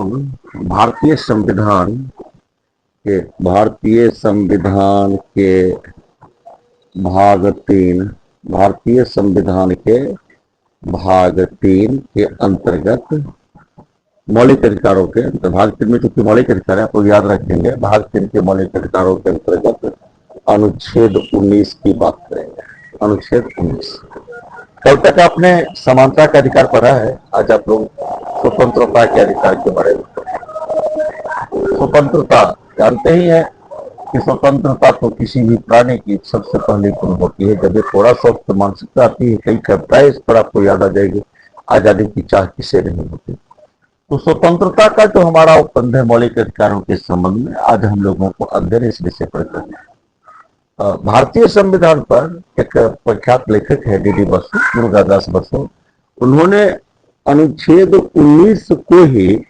लोग भारतीय संविधान के भाग 3 के अंतर्गत मौलिक अधिकारों के भाग 3 में चूंकि मौलिक अधिकार है, आप लोग याद रखेंगे। भाग 3 के मौलिक अधिकारों के अंतर्गत अनुच्छेद 19 की बात करेंगे। अनुच्छेद 19। कल तक आपने समानता का अधिकार पढ़ा है, आज आप लोग स्वतंत्रता के अधिकार के बारे में। स्वतंत्रता जानते ही है कि स्वतंत्रता तो किसी भी प्राणी की सबसे पहले पूर्ण होती है। जब ये थोड़ा स्वस्थ मानसिकता आती है, कई कविताएं इस पर आपको याद आ जाएगी, आजादी की चाह किसे नहीं होती। तो स्वतंत्रता का जो हमारा उपबंध है मौलिक अधिकारों के संबंध में, आज हम लोगों को अध्ययन इस विषय पर करना है। भारतीय संविधान पर एक प्रख्यात लेखक है डी बसु, दुर्गादास बसु। उन्होंने अनुच्छेद 19 को ही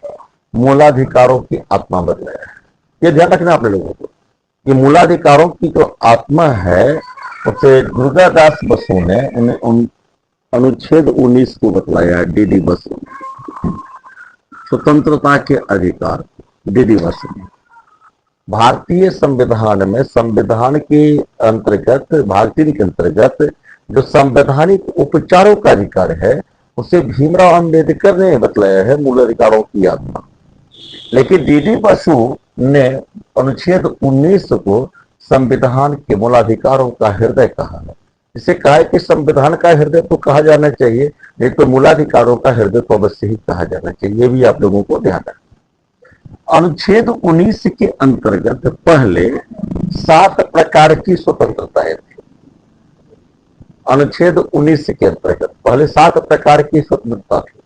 मूलाधिकारों की आत्मा बताया है। ये ध्यान रखना अपने लोगों को, ये मूलाधिकारों की जो आत्मा है उसे दुर्गादास बसु ने अनुच्छेद 19 को बतलाया है। डी बसु, स्वतंत्रता के अधिकार, डी बसु ने भारतीय संविधान में संविधान के अंतर्गत भाग 3 के अंतर्गत जो संवैधानिक उपचारों का अधिकार है उसे भीमराव अंबेडकर ने बतलाया है मूल अधिकारों की आत्मा। लेकिन डी बसु ने अनुच्छेद 19 को संविधान के मूलाधिकारों का हृदय कहा है। इसे कहा है कि संविधान का हृदय तो कहा जाना चाहिए, नहीं तो मूलाधिकारों का हृदय तो अवश्य ही कहा जाना चाहिए। ये भी आप लोगों को ध्यान रखना। अनुच्छेद 19 के अंतर्गत पहले 7 प्रकार की स्वतंत्रताएं थी। अनुच्छेद 19 के अंतर्गत पहले 7 प्रकार की स्वतंत्रता थी,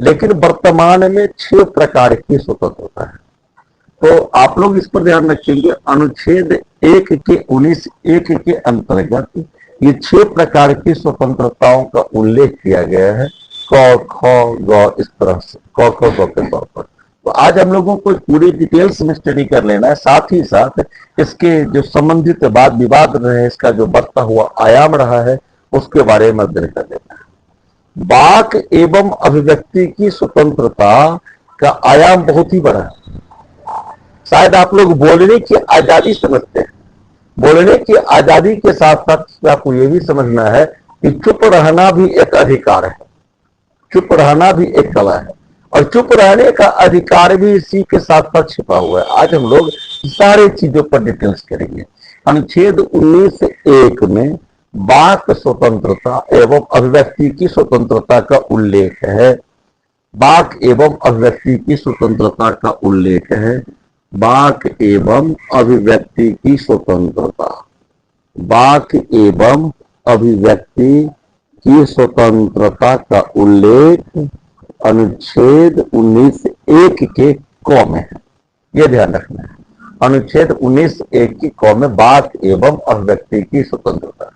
लेकिन वर्तमान में 6 प्रकार की स्वतंत्रता है। तो आप लोग इस पर ध्यान रखेंगे। अनुच्छेद 1 के 19(1) के अंतर्गत ये 6 प्रकार की स्वतंत्रताओं का उल्लेख किया गया है। क ख ग, इस तरह से क ख ग के तौर पर। तो आज हम लोगों को पूरी डिटेल्स में स्टडी कर लेना है। साथ ही साथ इसके जो संबंधित वाद विवाद रहे, इसका जो बढ़ता हुआ आयाम रहा है, उसके बारे में अध्ययन कर लेना है। वाक एवं अभिव्यक्ति की स्वतंत्रता का आयाम बहुत ही बड़ा है। शायद आप लोग बोलने की आजादी समझते हैं। बोलने की आजादी के साथ साथ आपको यह भी समझना है कि चुप रहना भी एक अधिकार है, चुप रहना भी एक कला है, और चुप रहने का अधिकार भी इसी के साथ साथ छिपा हुआ है। आज हम लोग सारे चीजों पर डिटेल्स करेंगे। अनुच्छेद 19(1) में वाक स्वतंत्रता एवं अभिव्यक्ति की स्वतंत्रता का उल्लेख है। वाक एवं अभिव्यक्ति की स्वतंत्रता का उल्लेख है। वाक एवं अभिव्यक्ति की स्वतंत्रता, वाक एवं अभिव्यक्ति की स्वतंत्रता का उल्लेख अनुच्छेद 19(1) के क में है। यह ध्यान रखना है। अनुच्छेद 19(1) की क में वाक एवं अभिव्यक्ति की स्वतंत्रता।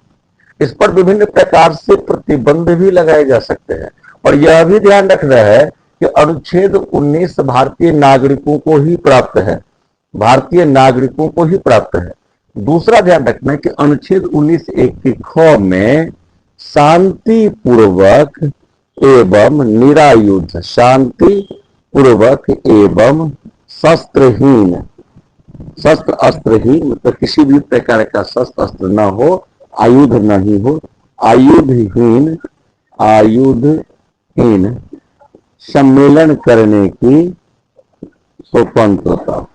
इस पर विभिन्न प्रकार से प्रतिबंध भी लगाए जा सकते हैं, और यह भी ध्यान रखना है कि अनुच्छेद 19 भारतीय नागरिकों को ही प्राप्त है, भारतीय नागरिकों को ही प्राप्त है। दूसरा ध्यान रखना है कि अनुच्छेद 19(1) की ख में शांति पूर्वक एवं निरायुध, शांति पूर्वक एवं शस्त्रहीन, शस्त्र अस्त्रहीन मतलब किसी भी प्रकार का शस्त्र अस्त्र न हो, आयुध नहीं हो, आयुधहीन, आयुधहीन सम्मेलन करने की स्वतंत्रता,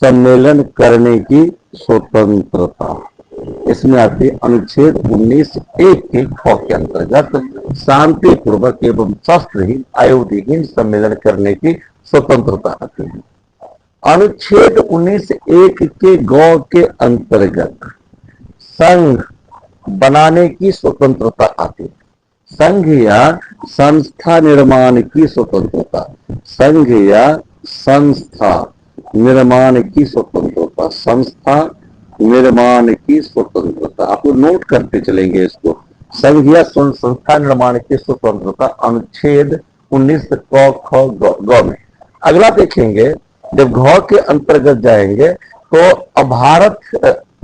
सम्मेलन करने की स्वतंत्रता इसमें आती है। अनुच्छेद 19(1) के ख के अंतर्गत शांति पूर्वक एवं शस्त्रहीन, आयुधहीन सम्मेलन करने की स्वतंत्रता आती है। अनुच्छेद 19(1) के ग के अंतर्गत संघ बनाने की स्वतंत्रता आती है। संघ या संस्था निर्माण की स्वतंत्रता, संघ या संस्था निर्माण की स्वतंत्रता, संस्था निर्माण की स्वतंत्रता। आप लोग नोट करते चलेंगे इसको। संघ या संस्था निर्माण की स्वतंत्रता अनुच्छेद 19 क ख ग में। अगला देखेंगे, जब घ के अंतर्गत जाएंगे तो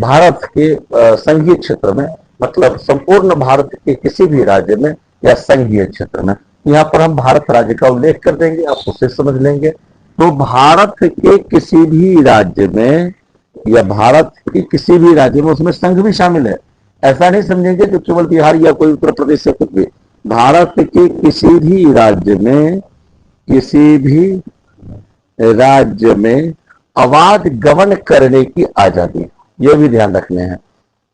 भारत के संघीय क्षेत्र में, मतलब संपूर्ण भारत के किसी भी राज्य में या संघीय क्षेत्र में, यहाँ पर हम भारत राज्य का उल्लेख कर देंगे, आप उसे समझ लेंगे। तो भारत के किसी भी राज्य में या भारत के किसी भी राज्य में, उसमें संघ भी शामिल है, ऐसा नहीं समझेंगे कि केवल बिहार या कोई उत्तर प्रदेश से कुछ भी, भारत के किसी भी राज्य में, किसी भी राज्य में अबाध गमन करने की आजादी, यह भी ध्यान रखने हैं।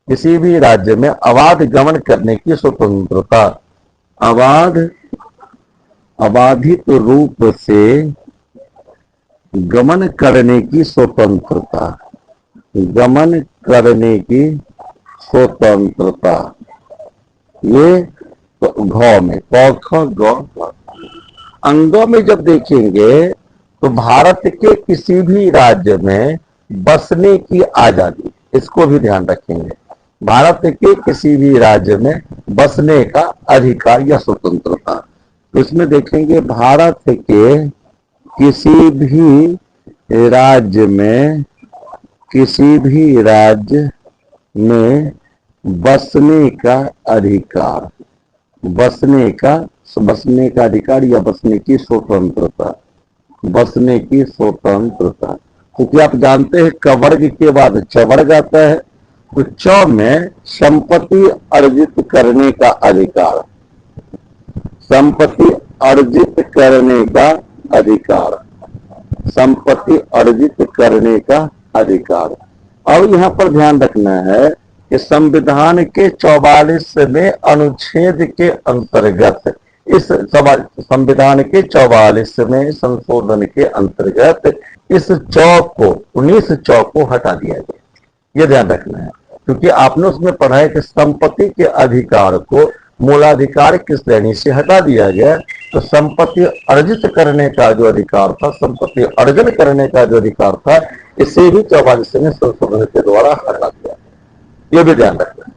किसी भी राज्य में अबाध गमन करने की स्वतंत्रता, अबाधित रूप से गमन करने की स्वतंत्रता, गमन करने की स्वतंत्रता, ये घ में क ग अंगों में जब देखेंगे तो भारत के किसी भी राज्य में बसने की आजादी, इसको भी ध्यान रखेंगे। भारत के किसी भी राज्य में बसने का अधिकार या स्वतंत्रता, तो इसमें देखेंगे भारत के किसी भी राज्य में, किसी भी राज्य में बसने का अधिकार, बसने का अधिकार या बसने की स्वतंत्रता, बसने की स्वतंत्रता। क्योंकि आप जानते हैं क वर्ग के बाद च वर्ग आता है, तो च में संपत्ति अर्जित करने का अधिकार, संपत्ति अर्जित करने का अधिकार, संपत्ति अर्जित करने का अधिकार। अब यहां पर ध्यान रखना है कि संविधान के 44वें अनुच्छेद के अंतर्गत, इस संविधान के 44वें संशोधन के अंतर्गत इस चौक को, 19 चौक को हटा दिया गया। यह ध्यान रखना है, क्योंकि आपने उसमें पढ़ा है कि संपत्ति के अधिकार को मूलाधिकार की श्रेणी से हटा दिया गया, तो संपत्ति अर्जित करने का जो अधिकार था, संपत्ति अर्जन करने का जो अधिकार था, इसे भी 44वें संशोधन के द्वारा हटा दिया। यह भी ध्यान रखना है।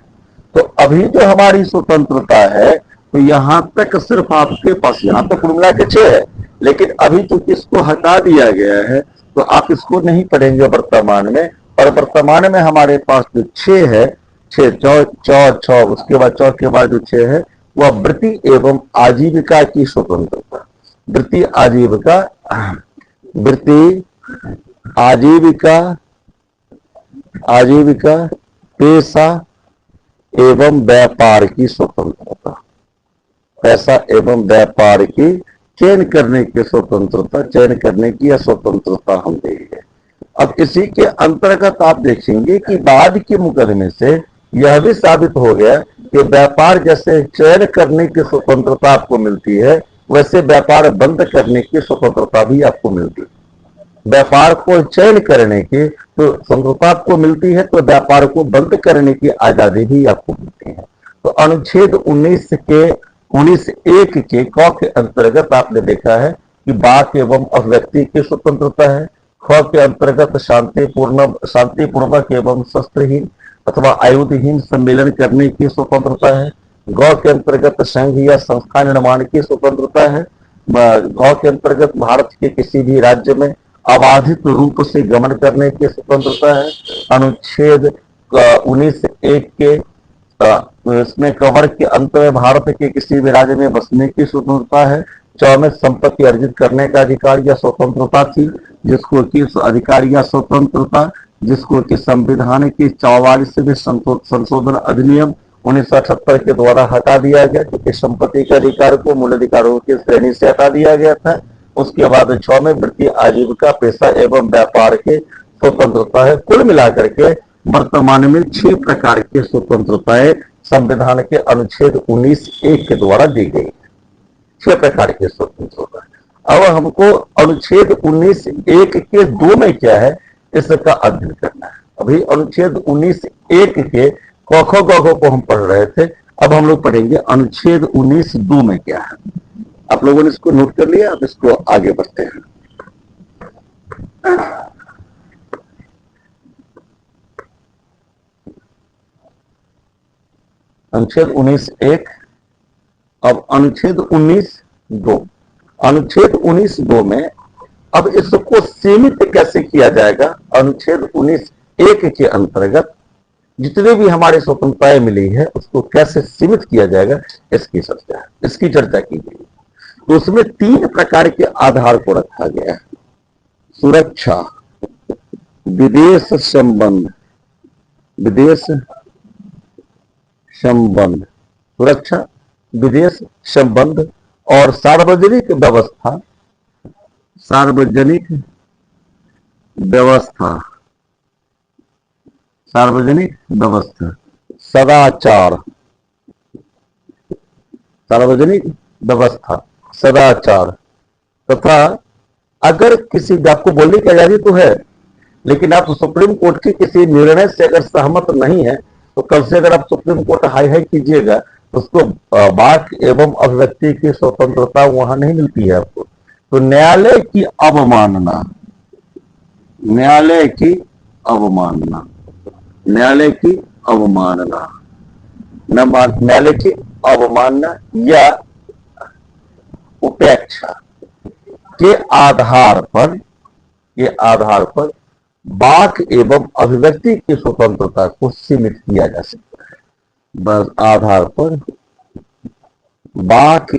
तो अभी जो हमारी स्वतंत्रता है, तो यहां तक सिर्फ आपके पास, यहां तक कुल मिला के 6 है, लेकिन अभी तो इसको हटा दिया गया है, तो आप इसको नहीं पढ़ेंगे वर्तमान में। और वर्तमान में हमारे पास जो 6 है, 6 उसके बाद 4 के बाद जो 6 है, वह वृत्ति एवं आजीविका की स्वतंत्रता, वृत्ति आजीविका, वृत्ति आजीविका, आजीविका, पेशा एवं व्यापार की स्वतंत्रता, पैसा एवं व्यापार की चयन करने की स्वतंत्रता, चयन करने की स्वतंत्रता हम देंगे। अब इसी के अंतर्गत आप देखेंगे कि बाद के मुकदमे से यह भी साबित हो गया कि व्यापार जैसे चयन करने की स्वतंत्रता आपको मिलती है, वैसे व्यापार बंद करने की स्वतंत्रता भी आपको मिलती है। व्यापार को चयन करने की तो स्वतंत्रता आपको मिलती है, तो व्यापार को बंद करने की आजादी भी आपको मिलती है। तो अनुच्छेद 19(1) के क के अंतर्गत आपने देखा है कि वाक एवं अभिव्यक्ति की स्वतंत्रता है। ख के अंतर्गत शांतिपूर्वक एवं शस्त्रहीन अथवा आयुधहीन सम्मेलन करने की स्वतंत्रता है। ग के अंतर्गत संघ या संस्था निर्माण की स्वतंत्रता है। ग के अंतर्गत भारत के किसी भी राज्य में अबाधित रूप से गमन करने की स्वतंत्रता है। अनुच्छेद 19(1) के इसमें कवर के अंत में भारत के किसी भी राज्य में बसने की स्वतंत्रता है। 4 में संपत्ति अर्जित करने का अधिकार या स्वतंत्रता थी, जिसको कि अधिकार या स्वतंत्रता, जिसको कि संविधान की 44वें संशोधन अधिनियम 1978 के द्वारा हटा दिया गया, क्योंकि संपत्ति के अधिकार को मूल अधिकारों की श्रेणी से हटा दिया गया था। उसके बाद 6 में वृत्ति आजीविका, पेशा एवं व्यापार की स्वतंत्रता है। कुल मिलाकर के वर्तमान में 6 प्रकार की स्वतंत्रताएं संविधान के अनुच्छेद 19(1) के द्वारा दी गई है। 6 प्रकार की स्वतंत्रता। अब हमको अनुच्छेद 19(1) के 2 में क्या है, इसका अध्ययन करना है। अभी अनुच्छेद 19(1) के क ख ग घ को हम पढ़ रहे थे, अब हम लोग पढ़ेंगे अनुच्छेद 19(2) में क्या है। आप लोगों ने इसको नोट कर लिया, अब इसको आगे बढ़ते हैं। अनुच्छेद 19(1), अब अनुच्छेद 19(2). अनुच्छेद 19(2) में अब इसको सीमित कैसे किया जाएगा। अनुच्छेद 19(1) के अंतर्गत जितने भी हमारी स्वतंत्रताएं मिली है, उसको कैसे सीमित किया जाएगा, इसकी चर्चा की गई। तो उसमें 3 प्रकार के आधार को रखा गया है। सुरक्षा, विदेश संबंध, विदेश संबंध, सुरक्षा, विदेश संबंध और सार्वजनिक व्यवस्था, सार्वजनिक व्यवस्था, सार्वजनिक व्यवस्था, सदाचार, सार्वजनिक व्यवस्था, सदाचार तथा अगर किसी, आपको बोलने की आजादी तो है, लेकिन आप सुप्रीम कोर्ट के किसी निर्णय से अगर सहमत नहीं है तो कल से अगर आप सुप्रीम कोर्ट हाई हाई कीजिएगा तो उसको वाक एवं अभिव्यक्ति की स्वतंत्रता वहां नहीं मिलती है आपको। तो न्यायालय की अवमानना, न्यायालय की अवमानना, न्यायालय की अवमानना, न्यायालय की अवमानना या उपेक्षा के आधार पर, के आधार पर वाक एवं अभिव्यक्ति की स्वतंत्रता को सीमित किया जा सकता है। बस आधार पर वाक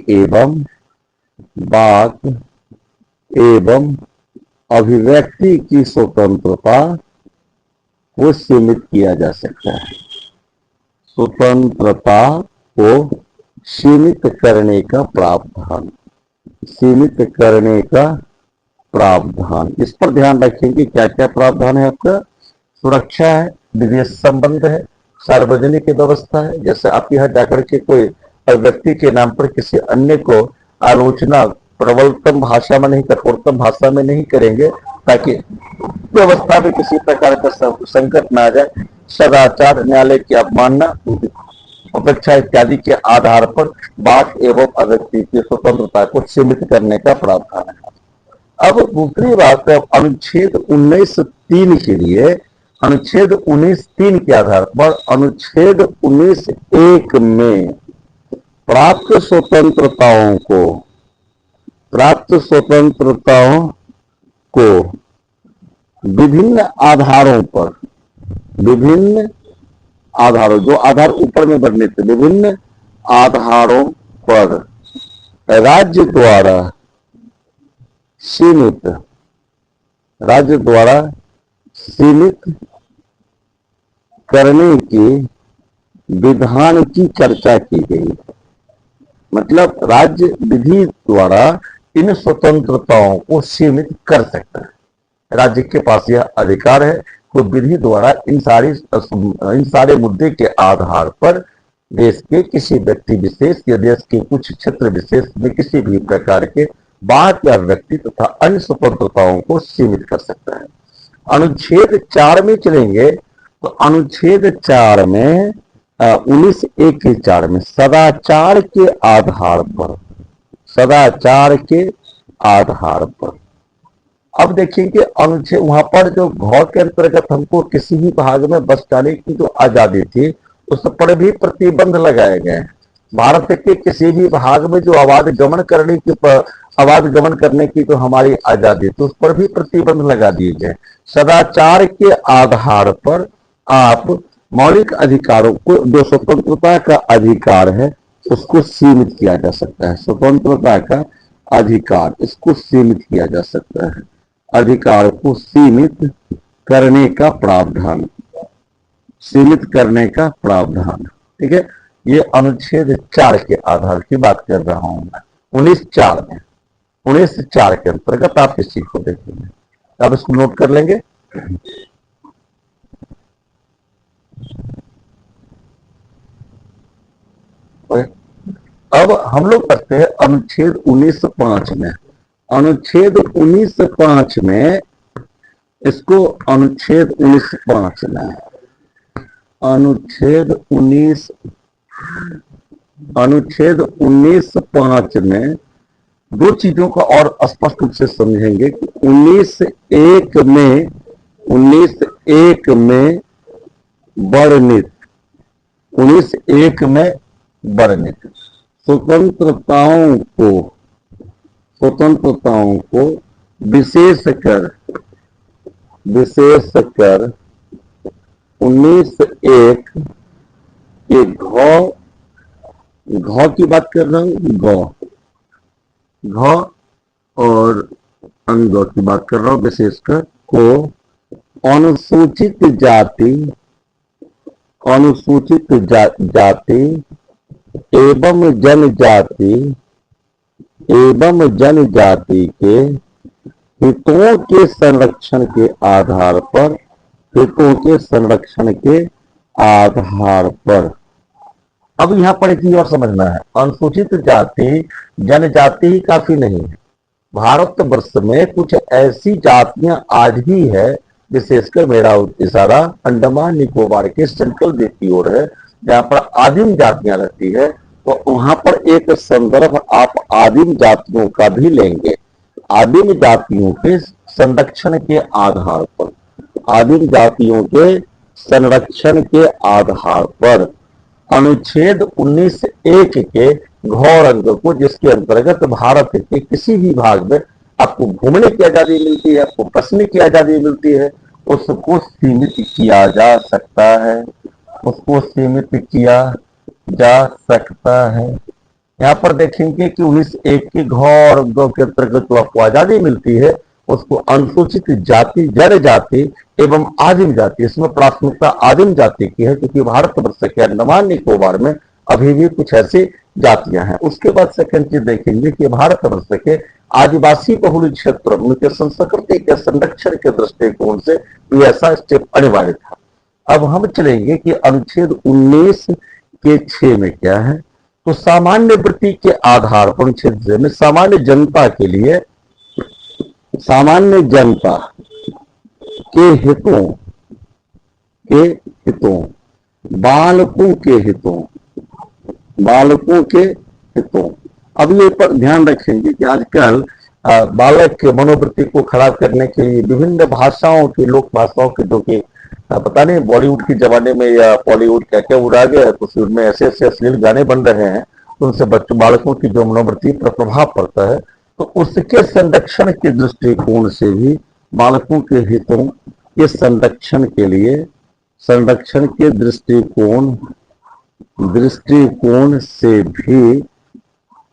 एवं अभिव्यक्ति की स्वतंत्रता को सीमित किया जा सकता है। स्वतंत्रता को सीमित करने का प्रावधान, सीमित करने का प्रावधान, इस पर ध्यान रखेंगे क्या क्या प्रावधान है आपका। सुरक्षा है, विदेश संबंध है, सार्वजनिक व्यवस्था है, जैसे आप यहाँ जाकर के कोई व्यक्ति के नाम पर किसी अन्य को आलोचना प्रबलतम भाषा में नहीं, कठोरतम भाषा में नहीं करेंगे ताकि व्यवस्था में किसी प्रकार का संकट ना आ जाए। सदाचार, न्यायालय की अवमानना, अपेक्षा इत्यादि के आधार पर वाक एवं अभिव्यक्ति की स्वतंत्रता को सीमित करने का प्रावधान है। अब दूसरी बात, अनुच्छेद 19(3) के लिए, अनुच्छेद 19(3) के आधार पर अनुच्छेद 19(1) में प्राप्त स्वतंत्रताओं को विभिन्न आधारों पर, विभिन्न आधारों, जो आधार ऊपर में वर्णित है, विभिन्न आधारों पर राज्य द्वारा सीमित, राज्य द्वारा सीमित करने के विधान की चर्चा की गई। मतलब राज्य विधि द्वारा इन स्वतंत्रताओं को सीमित कर सकता है, राज्य के पास यह अधिकार है। तो विधि द्वारा इन सारे मुद्दे के आधार पर देश के किसी व्यक्ति विशेष या देश के कुछ क्षेत्र विशेष में किसी भी प्रकार के वाक या व्यक्ति तथा अन्य स्वतंत्रताओं को सीमित कर सकता है। अनुच्छेद 4 में चलेंगे तो अनुच्छेद 4 में 19(1)(4) में सदाचार के आधार पर, सदाचार के आधार पर, अब देखेंगे अनुच्छेद, वहां पर जो घ के अंतर्गत हमको किसी भी भाग में बस जाने की जो आजादी थी उस पर भी प्रतिबंध लगाए गए। भारत के किसी भी भाग में जो आवाज गमन करने की जो हमारी आजादी थी उस पर भी प्रतिबंध लगा दिए गए। सदाचार के आधार पर आप मौलिक अधिकारों को, जो स्वतंत्रता का अधिकार है उसको सीमित किया जा सकता है। स्वतंत्रता का अधिकार, इसको सीमित किया जा सकता है। अधिकार को सीमित करने का प्रावधान, सीमित करने का प्रावधान, ठीक है। ये अनुच्छेद 4 के आधार की बात कर रहा हूं मैं। 19(4) में, 19(4) के अंतर्गत आप इस चीज को देखेंगे, आप इसको नोट कर लेंगे। अब हम लोग करते हैं अनुच्छेद 19(5) में। अनुच्छेद 19(5) में, इसको अनुच्छेद 19(5) में, अनुच्छेद 19(5) में दो चीजों का और स्पष्ट रूप से समझेंगे कि 19(1) में, 19(1) में वर्णित, 19(1) में वर्णित स्वतंत्रताओं को विशेषकर 19(1) के घ की बात कर रहा हूं, घ और अंग की बात कर रहा हूं, विशेषकर को अनुसूचित जाति, अनुसूचित जाति एवं जनजाति, एवं जनजाति के हितों के संरक्षण के आधार पर, हितों के संरक्षण के आधार पर। अब यहां पर एक चीज और समझना है, अनुसूचित जाति जनजाति ही काफी नहीं है। भारतवर्ष में कुछ ऐसी जातियां आज भी है, विशेषकर मेरा इशारा अंडमान निकोबार के सेंट्रल द्वीप की ओर है, जहां पर आदिम जातियां रहती है। तो वहां पर एक संदर्भ आप आदिम जातियों का भी लेंगे। आदिम जातियों के संरक्षण के आधार पर, आदिम जातियों के संरक्षण के आधार पर अनुच्छेद 19(1) के घोर अंग को, जिसके अंतर्गत भारत के किसी भी भाग में आपको घूमने की आजादी मिलती है, आपको बसने की आजादी मिलती है, उसको सीमित किया जा सकता है, उसको सीमित किया जा सकता है। यहाँ पर देखेंगे कि 19(1) के घोर अंगों के अंतर्गत जो आपको आजादी मिलती है, उसको अनुसूचित जाति, जनजाति एवं आदिम जाति, इसमें प्राथमिकता आदिम जाति की है, क्योंकि भारतवर्ष के अंडमान निकोबार में अभी भी कुछ ऐसी जातियां हैं। उसके बाद सेकंड चीज देखेंगे कि भारतवर्ष के आदिवासी बहुल क्षेत्र उनके संस्कृति के संरक्षण के दृष्टिकोण से भी ऐसा स्टेप अनिवार्य था। अब हम चलेंगे कि अनुच्छेद 19(6) में क्या है। तो सामान्य वृत्ति के आधार पर अनुच्छेद 6 में सामान्य जनता के लिए, सामान्य जनता के हितों, के हितों, बालकों के हितों, बालकों के हितों। अब ये पर ध्यान रखेंगे कि आजकल बालक के मनोवृत्ति को खराब करने के लिए विभिन्न भाषाओं की, लोक भाषाओं की, जो कि पता नहीं बॉलीवुड के जमाने में या बॉलीवुड क्या क्या उड़ा गया है, कुछ उनमें ऐसे ऐसे अश्लील गाने बन रहे हैं, तो उनसे बच्चों, बालकों की जो मनोवृत्ति पर प्रभाव पड़ता है। तो उसके संरक्षण के दृष्टिकोण से भी, बालकों के हितों के संरक्षण के लिए, संरक्षण के दृष्टिकोण से भी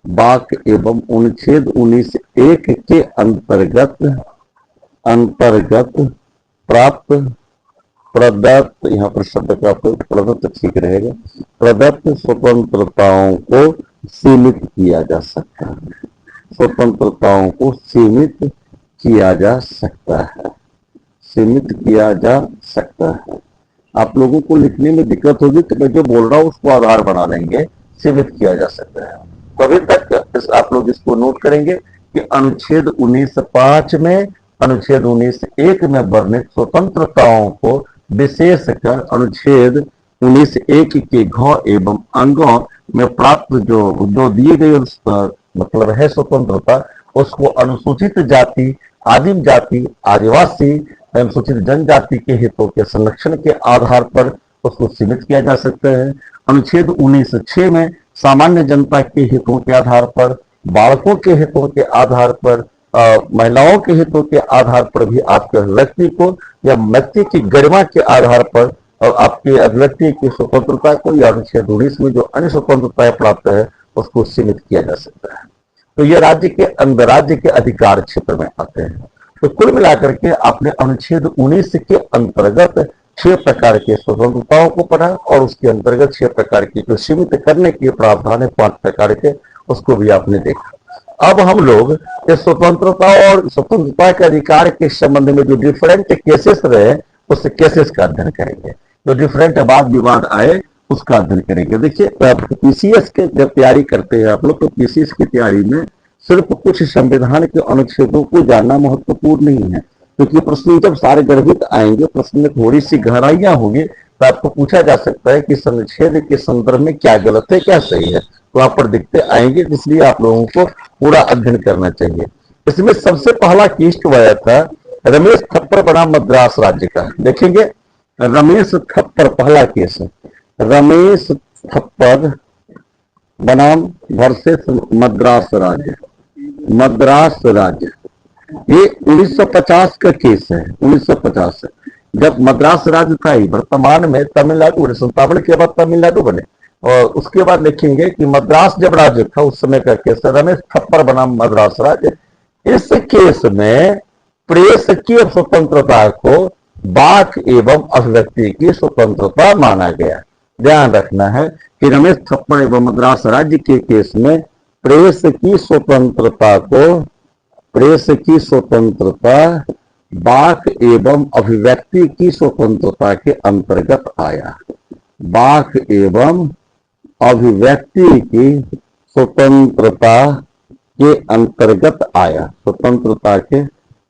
वाक एवं अनुच्छेद 19(1) के अंतर्गत प्राप्त प्रदत्त, यहाँ पर शब्द का प्रदत्त ठीक रहेगा, प्रदत्त स्वतंत्रताओं को सीमित किया जा सकता है, स्वतंत्रताओं को सीमित किया जा सकता है, सीमित किया जा सकता है। आप लोगों को लिखने में दिक्कत होगी तो मैं जो बोल रहा हूं उसको आधार बना लेंगे, सीमित किया जा सकता है। तो अभी तक आप लोग इसको नोट करेंगे कि अनुच्छेद 19(5) में, अनुच्छेद 19(1) में वर्णित स्वतंत्रताओं को विशेषकर अनुच्छेद 19(1) के घ एवं अंगों में प्राप्त जो दिए गए मतलब है स्वतंत्रता, उसको अनुसूचित जाति, आदिम जाति, आदिवासी, अनुसूचित जनजाति के हितों के संरक्षण के आधार पर उसको सीमित किया जा सकता है। अनुच्छेद 19(6) में सामान्य जनता के हितों के आधार पर, बालकों के हितों के आधार पर, महिलाओं के हितों के आधार पर भी आपके अभिव्यक्ति को या व्यक्ति की गरिमा के आधार पर और आपके अभिव्यक्ति की स्वतंत्रता को या अनुच्छेद 19 में जो अन्य स्वतंत्रताएं प्राप्त है उसको सीमित किया जा सकता है। तो ये राज्य के अंगराज्य के अधिकार क्षेत्र में आते हैं। तो कुल मिलाकर के आपने अनुच्छेद 19 के अंतर्गत 6 प्रकार के स्वतंत्रताओं को पढ़ा और उसके अंतर्गत 6 प्रकार की जो सीमित करने के प्रावधान है 5 प्रकार के, उसको भी आपने देखा। अब हम लोग इस स्वतंत्रता और स्वतंत्रता के अधिकार के संबंध में जो डिफरेंट केसेस रहे उस केसेस का अध्ययन करेंगे, जो डिफरेंट वाद विवाद आए उसका अध्ययन करेंगे। देखिए पीसीएस के जब तैयारी करते हैं आप लोग, तो पीसीएस की तैयारी में सिर्फ कुछ संविधान के अनुच्छेदों को जानना महत्वपूर्ण नहीं है, क्योंकि प्रश्न जब सारे गर्भित आएंगे, प्रश्न में थोड़ी सी गहराइयां होगी, तो आपको पूछा जा सकता है कि अनुच्छेद के संदर्भ में क्या गलत है क्या सही है, तो आप पर दिखते आएंगे, इसलिए आप लोगों को पूरा अध्ययन करना चाहिए। इसमें सबसे पहला केस जो आया था रमेश थप्पड़ बनाम मद्रास राज्य का, देखेंगे रमेश थप्पड़, पहला केस है रमेश थप्पड़ बनाम वर्सेस मद्रास राज्य, मद्रास राज्य। ये 1950 का केस है, 1950 जब मद्रास राज्य था ही, वर्तमान में तमिलनाडु 57 के बाद तमिलनाडु बने। और उसके बाद देखेंगे कि मद्रास जब राज्य था उस समय का केस रमेश थप्पड़ बनाम मद्रास राज्य। इस केस में प्रेस की स्वतंत्रता को वाक एवं अभिव्यक्ति की स्वतंत्रता माना गया। ध्यान रखना है कि रमेश थप्पड़ एवं मद्रास राज्य के केस में प्रेस की स्वतंत्रता वाक एवं अभिव्यक्ति की स्वतंत्रता के अंतर्गत आया। वाक एवं अभिव्यक्ति की स्वतंत्रता के अंतर्गत आया, स्वतंत्रता के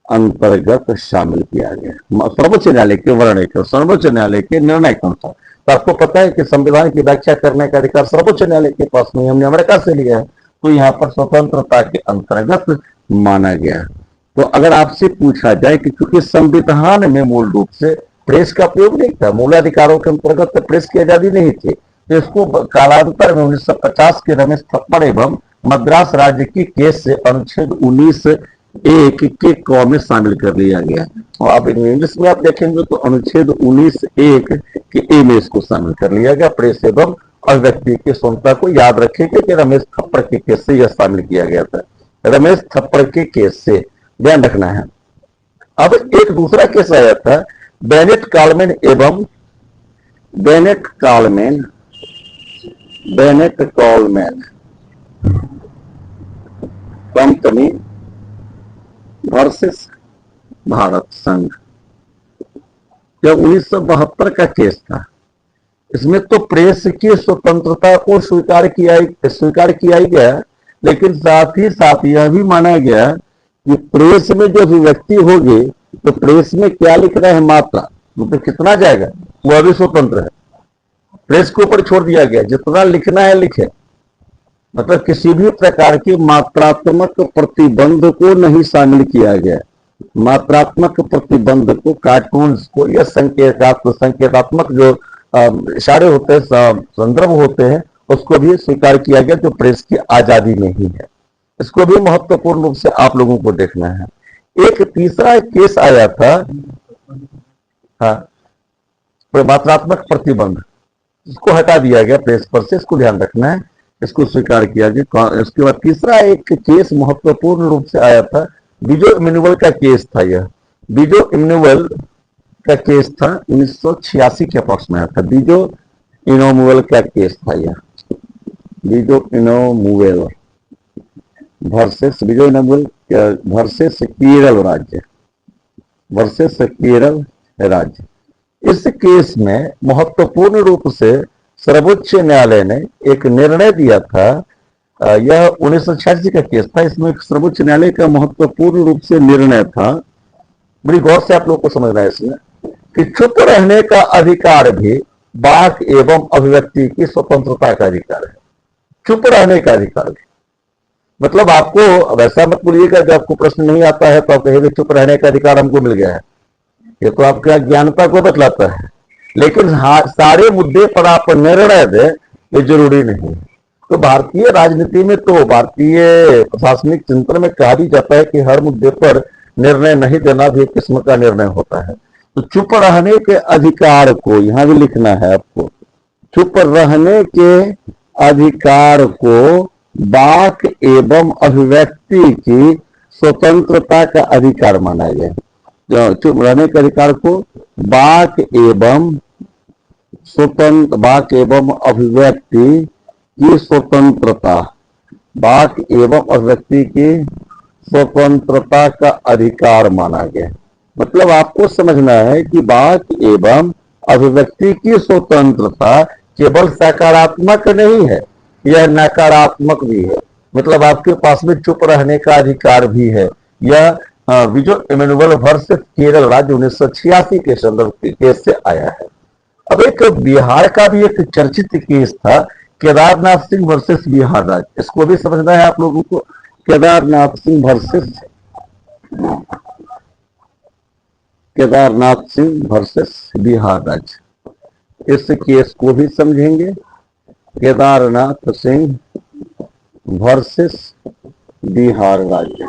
अंतर्गत शामिल किया गया सर्वोच्च न्यायालय के वर्णन के, सर्वोच्च न्यायालय के निर्णय के अनुसार। तो आपको पता है कि संविधान की व्याख्या करने का अधिकार सर्वोच्च न्यायालय के पास नहीं, हमने अमेरिका से लिया है, तो यहाँ पर स्वतंत्रता के अंतर्गत माना गया। तो अगर आपसे पूछा जाए कि क्योंकि संविधान में मूल रूप से प्रेस का प्रयोग नहीं था, मूलाधिकारों के अंतर्गत प्रेस की आजादी नहीं थी, तो इसको कालांतर में 1950 के रमेश थप्पड़ एवं मद्रास राज्य की केस से अनुच्छेद 19(1) के क में शामिल कर लिया गया। और आप इंग्लिश में आप देखेंगे तो अनुच्छेद 19(1) के ए में इसको शामिल कर लिया गया। प्रेस एवं अभिव्यक्ति की स्वतंत्रता को याद रखेंगे कि रमेश थप्पड़ के केस से यह शामिल किया गया था, रमेश थप्पड़ के केस से, ध्यान रखना है। अब एक दूसरा केस आया था बेनेट कॉलमैन एवं Bennett Coleman company versus Bharat संघ, जब 1972 का केस था। इसमें तो प्रेस की स्वतंत्रता को स्वीकार किया गया, लेकिन साथ ही साथ यह भी माना गया कि प्रेस में जो अभिव्यक्ति होगी तो प्रेस में क्या लिख रहा है मात्रा, मतलब कितना जाएगा वह भी स्वतंत्र है, प्रेस के ऊपर छोड़ दिया गया, जितना लिखना है लिखे। मतलब किसी भी प्रकार की मात्रात्मक प्रतिबंध को नहीं शामिल किया गया। मात्रात्मक प्रतिबंध को, कार्टून्स को या संकेतात्मक जो इशारे होते हैं, संदर्भ होते हैं, उसको भी स्वीकार किया गया, जो प्रेस की आजादी नहीं है। इसको भी महत्वपूर्ण रूप से आप लोगों को देखना है। एक तीसरा केस आया था, मात्रात्मक प्रतिबंध, इसको हटा दिया गया प्रेस पर से, इसको ध्यान रखना है, इसको स्वीकार किया गया। इसके बाद तीसरा एक केस महत्वपूर्ण रूप से आया था, बीजो इम्मानुएल का केस था। यह बीजो इम्मानुएल का केस था, 1986 के पक्ष में आया था। बीजो इम्मानुएल का केस था यह, बीजो इम्मानुएल वर्सेस केरल राज्य। इस केस में महत्वपूर्ण रूप से सर्वोच्च न्यायालय ने एक निर्णय दिया था। यह 1986 का केस था। इसमें सर्वोच्च न्यायालय का महत्वपूर्ण रूप से निर्णय था, बड़ी गौर से आप लोग को समझना है इसमें, कि चुप रहने का अधिकार भी वाक एवं अभिव्यक्ति की स्वतंत्रता का अधिकार है। चुप रहने का अधिकार भी, मतलब आपको वैसा मत बोलिएगा जब आपको प्रश्न नहीं आता है तो आप कहेंगे चुप रहने का अधिकार हमको मिल गया है, ये तो आपकी अज्ञानता को बतलाता है। लेकिन सारे मुद्दे पर आप निर्णय दे, ये जरूरी नहीं। तो भारतीय राजनीति में, तो भारतीय प्रशासनिक चिंतन में कहा भी जाता है कि हर मुद्दे पर निर्णय नहीं देना भी एक किस्म का निर्णय होता है। तो चुप रहने के अधिकार को यहां भी लिखना है आपको, चुप रहने के अधिकार को वाक एवं अभिव्यक्ति की स्वतंत्रता का अधिकार माना गया। चुप रहने के अधिकार को वाक एवं अभिव्यक्ति की स्वतंत्रता, वाक एवं अभिव्यक्ति की स्वतंत्रता का अधिकार माना गया। मतलब आपको समझना है कि वाक एवं अभिव्यक्ति की स्वतंत्रता केवल सकारात्मक नहीं है, यह नकारात्मक भी है। मतलब आपके पास में चुप रहने का अधिकार भी है। यह बीजो इम्मानुएल वर्सेस केरल राज्य 1986 के संदर्भ के केस से आया है। अब एक बिहार का भी एक चर्चित केस था, केदारनाथ सिंह वर्सेस बिहार राज्य। इसको भी समझना है आप लोगों को, केदारनाथ सिंह वर्सेस बिहार राज्य। इस केस को भी समझेंगे, केदारनाथ सिंह वर्सेस बिहार राज्य,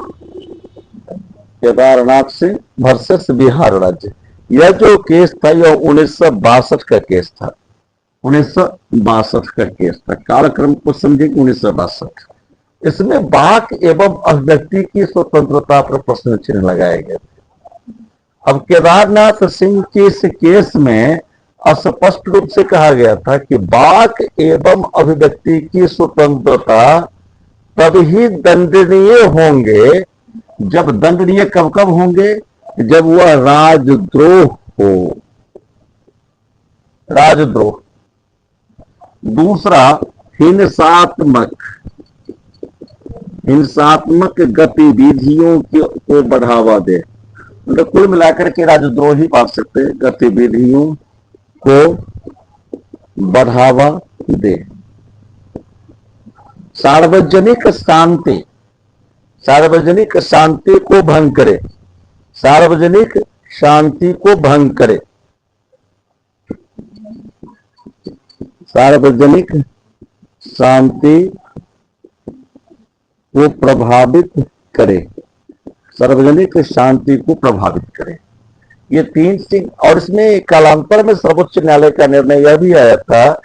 केदारनाथ सिंह वर्सेस बिहार राज्य। यह जो केस था यह 1962 का केस था, 1962 का केस था। कालक्रम को समझेंगे 1962। इसमें वाक एवं अभिव्यक्ति की स्वतंत्रता पर प्रश्न चिन्ह लगाए गए। अब केदारनाथ सिंह के इस केस में स्पष्ट रूप से कहा गया था कि वाक एवं अभिव्यक्ति की स्वतंत्रता तभी दंडनीय होंगे, जब दंडनीय कब कब होंगे, जब वह राजद्रोह हो। राजद्रोह। दूसरा, हिंसात्मक गतिविधियों को बढ़ावा दे। मतलब कुल मिलाकर के राजद्रोही बात सकते हैं, गतिविधियों को बढ़ावा दे। सार्वजनिक शांति को भंग करे। सार्वजनिक शांति को भंग करे। सार्वजनिक शांति को प्रभावित करे। सार्वजनिक शांति को प्रभावित करे। ये तीन चीज। और इसमें कालांतर में सर्वोच्च न्यायालय का निर्णय यह भी आया था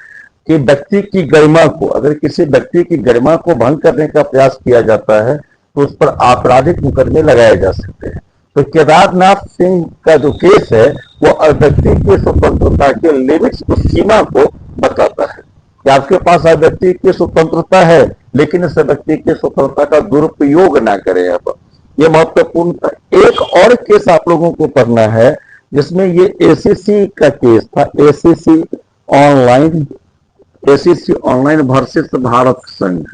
कि व्यक्ति की गरिमा को, अगर किसी व्यक्ति की गरिमा को भंग करने का प्रयास किया जाता है तो उस पर आपराधिक मुकदमे लगाए जा सकते हैं। तो केदारनाथ सिंह का जो केस है वो व्यक्ति की स्वतंत्रता के लिमिट्स को, सीमा को बताता है कि आपके पास व्यक्ति की स्वतंत्रता है, लेकिन इस व्यक्ति की स्वतंत्रता का दुरुपयोग ना करें। अब ये महत्वपूर्ण था। एक और केस आप लोगों को पढ़ना है जिसमें ये एसीसी का केस था। एसीसी ऑनलाइन वर्सेस भारत संघ।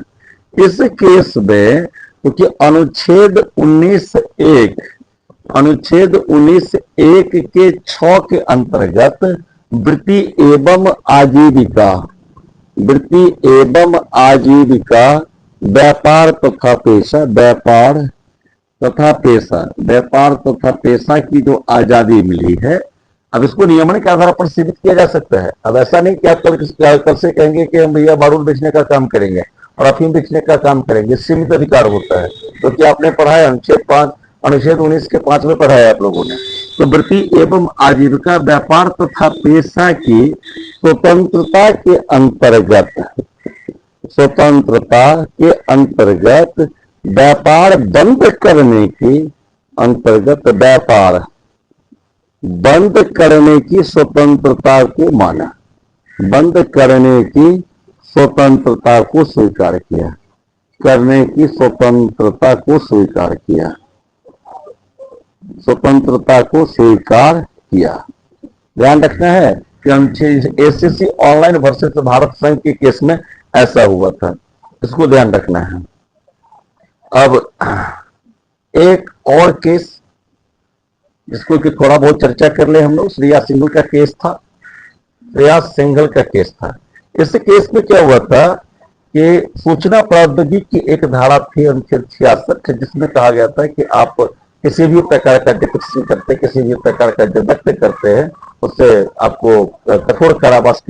इस केस में क्योंकि अनुच्छेद 19(1) के 6 के अंतर्गत वृत्ति एवं आजीविका, व्यापार तथा पेशा की जो आजादी मिली है, अब इसको नियमन के आधार पर सीमित किया जा सकता है। अब ऐसा नहीं कि आप कल से कहेंगे कि हम भैया बारूद बेचने का काम करेंगे और अफीम बेचने का काम करेंगे। सीमित अधिकार होता है। तो क्या आपने पढ़ा है अनुच्छेद 19 के 5 में पढ़ा है आप लोगों ने। तो वृत्ति एवं आजीविका, व्यापार तथा पेशा की स्वतंत्रता के अंतर्गत व्यापार बंद करने की स्वतंत्रता को माना। बंद करने की स्वतंत्रता को स्वीकार किया। ध्यान रखना है कि एसीसी ऑनलाइन वर्सेस भारत संघ के केस में ऐसा हुआ था, इसको ध्यान रखना है। अब एक और केस जिसको कि थोड़ा बहुत चर्चा कर ले हम लोग, श्रेया सिंघल का केस था। इस केस में क्या हुआ था कि सूचना प्रौद्योगिकी की एक धारा थी अनुच्छेद 66, जिसमें कहा गया था कि आप किसी भी प्रकार का डिटेक्शन करते, किसी भी प्रकार का डिटेक्ट करते हैं, उससे आपको कठोर कारावास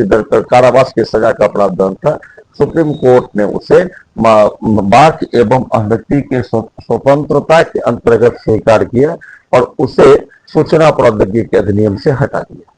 की सजा का प्रावधान था। सुप्रीम कोर्ट ने उसे वाक एवं अभिव्यक्ति के स्वतंत्रता के अंतर्गत स्वीकार किया और उसे सूचना प्रौद्योगिकी अधिनियम से हटा दिया।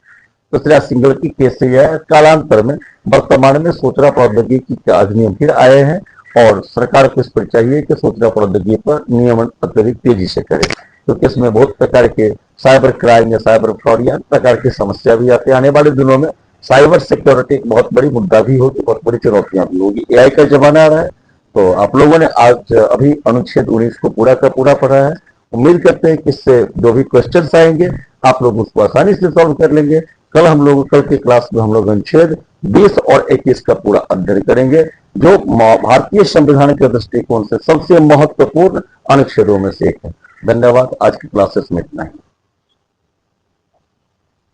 तो श्रेया सिंघल की केस से यह कालांतर में वर्तमान में सूचना प्रौद्योगिकी के अधिनियम फिर आए हैं और सरकार को इस पर चाहिए कि सूचना प्रौद्योगिकी पर नियमन अत्यधिक तेजी से करे, क्योंकि इसमें बहुत प्रकार के साइबर क्राइम या साइबर फ्रॉड या प्रकार की समस्या भी आती है। आने वाले दिनों में साइबर सिक्योरिटी एक बहुत बड़ी मुद्दा भी होगी, बहुत बड़ी चुनौतियां भी होगी। एआई का जमाना आ रहा है, तो आप लोगों ने आज अभी अनुच्छेद 19 को पूरा का पूरा पढ़ा है। उम्मीद करते हैं कि इससे जो भी क्वेश्चंस आएंगे आप लोग उसको आसानी से सॉल्व कर लेंगे। कल की क्लास में हम लोग अनुच्छेद 20 और 21 का पूरा अध्ययन करेंगे, जो भारतीय संविधान के दृष्टिकोण से सबसे महत्वपूर्ण अनुच्छेदों में से एक है। धन्यवाद। आज की क्लासेस में इतना ही।